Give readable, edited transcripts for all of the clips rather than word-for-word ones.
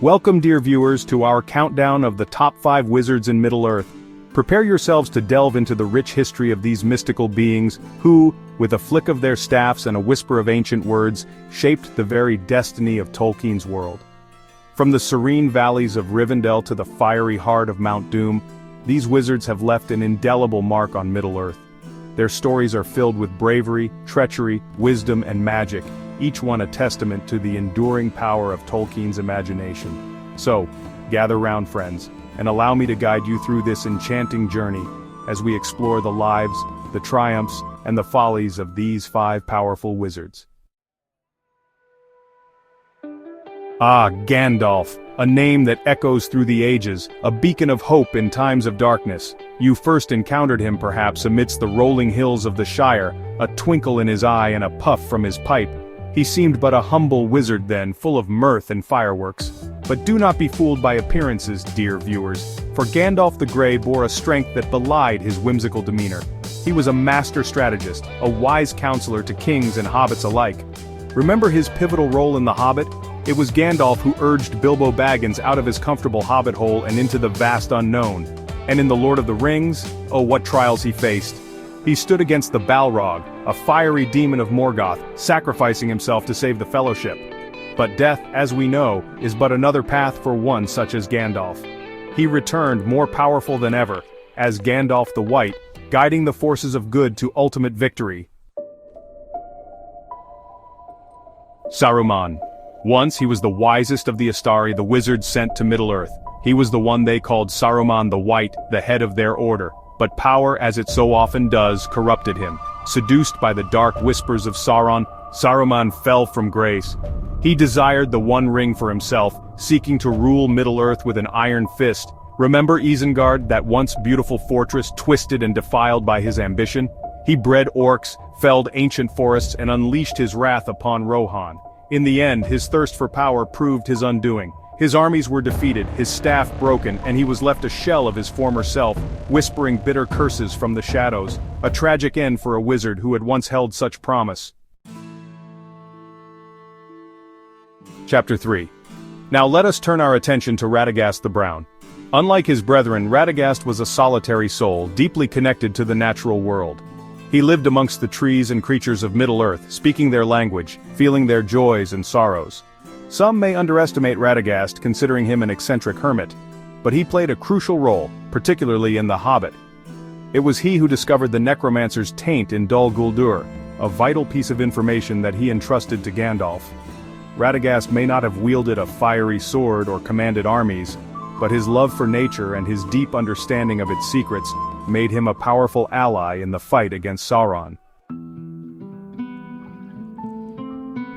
Welcome, dear viewers, to our countdown of the top 5 wizards in Middle-earth. Prepare yourselves to delve into the rich history of these mystical beings who, with a flick of their staffs and a whisper of ancient words, shaped the very destiny of Tolkien's world. From the serene valleys of Rivendell to the fiery heart of Mount Doom, these wizards have left an indelible mark on Middle-earth. Their stories are filled with bravery, treachery, wisdom, and magic, each one a testament to the enduring power of Tolkien's imagination. So, gather round, friends, and allow me to guide you through this enchanting journey as we explore the lives, the triumphs, and the follies of these 5 powerful wizards. Ah, Gandalf, a name that echoes through the ages, a beacon of hope in times of darkness. You first encountered him perhaps amidst the rolling hills of the Shire, a twinkle in his eye and a puff from his pipe. He seemed but a humble wizard then, full of mirth and fireworks. But do not be fooled by appearances, dear viewers, for Gandalf the Grey bore a strength that belied his whimsical demeanor. He was a master strategist, a wise counselor to kings and hobbits alike. Remember his pivotal role in The Hobbit? It was Gandalf who urged Bilbo Baggins out of his comfortable hobbit hole and into the vast unknown. And in The Lord of the Rings, oh, what trials he faced. He stood against the Balrog, a fiery demon of Morgoth, sacrificing himself to save the Fellowship. But death, as we know, is but another path for one such as Gandalf. He returned more powerful than ever, as Gandalf the White, guiding the forces of good to ultimate victory. Saruman. Once he was the wisest of the Astari the wizards sent to Middle-earth. He was the one they called Saruman the White, the head of their order. But power, as it so often does, corrupted him. Seduced by the dark whispers of Sauron, Saruman fell from grace. He desired the One Ring for himself, seeking to rule Middle-earth with an iron fist. Remember Isengard, that once beautiful fortress twisted and defiled by his ambition? He bred orcs, felled ancient forests, and unleashed his wrath upon Rohan. In the end, his thirst for power proved his undoing. His armies were defeated, his staff broken, and he was left a shell of his former self, whispering bitter curses from the shadows. A tragic end for a wizard who had once held such promise. Chapter 3. Now let us turn our attention to Radagast the Brown. Unlike his brethren, Radagast was a solitary soul, deeply connected to the natural world. He lived amongst the trees and creatures of Middle-earth, speaking their language, feeling their joys and sorrows. Some may underestimate Radagast, considering him an eccentric hermit, but he played a crucial role, particularly in The Hobbit. It was he who discovered the necromancer's taint in Dol Guldur, a vital piece of information that he entrusted to Gandalf. Radagast may not have wielded a fiery sword or commanded armies, but his love for nature and his deep understanding of its secrets made him a powerful ally in the fight against Sauron.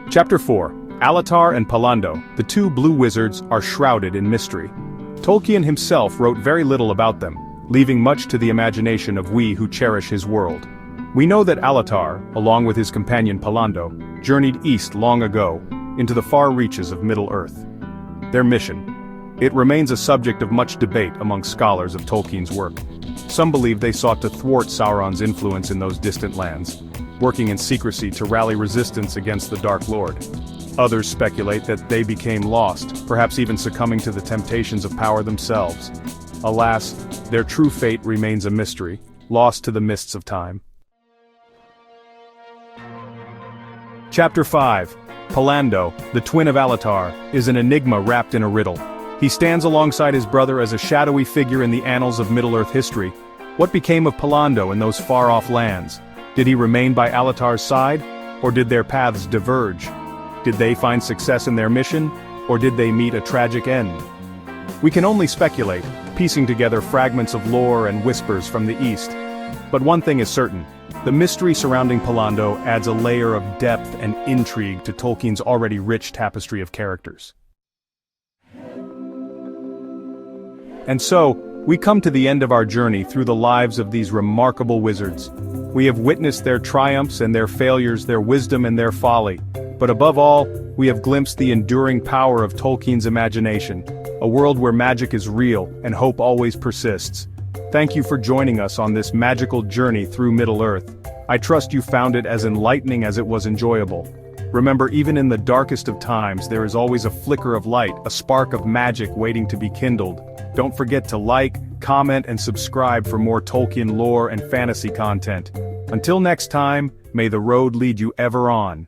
Chapter 4. Alatar and Pallando, the 2 blue wizards, are shrouded in mystery. Tolkien himself wrote very little about them, leaving much to the imagination of we who cherish his world. We know that Alatar, along with his companion Pallando, journeyed east long ago, into the far reaches of Middle-earth. Their mission. It remains a subject of much debate among scholars of Tolkien's work. Some believe they sought to thwart Sauron's influence in those distant lands, working in secrecy to rally resistance against the Dark Lord. Others speculate that they became lost, perhaps even succumbing to the temptations of power themselves. Alas, their true fate remains a mystery, lost to the mists of time. Chapter 5. Pallando, the twin of Alatar, is an enigma wrapped in a riddle. He stands alongside his brother as a shadowy figure in the annals of Middle-earth history. What became of Pallando in those far-off lands? Did he remain by Alatar's side, or did their paths diverge? Did they find success in their mission, or did they meet a tragic end? We can only speculate, piecing together fragments of lore and whispers from the East. But one thing is certain, the mystery surrounding Pallando adds a layer of depth and intrigue to Tolkien's already rich tapestry of characters. And so, we come to the end of our journey through the lives of these remarkable wizards. We have witnessed their triumphs and their failures, their wisdom and their folly. But above all, we have glimpsed the enduring power of Tolkien's imagination, a world where magic is real and hope always persists. Thank you for joining us on this magical journey through Middle-earth. I trust you found it as enlightening as it was enjoyable. Remember, even in the darkest of times, there is always a flicker of light, a spark of magic waiting to be kindled. Don't forget to like, comment, and subscribe for more Tolkien lore and fantasy content. Until next time, may the road lead you ever on.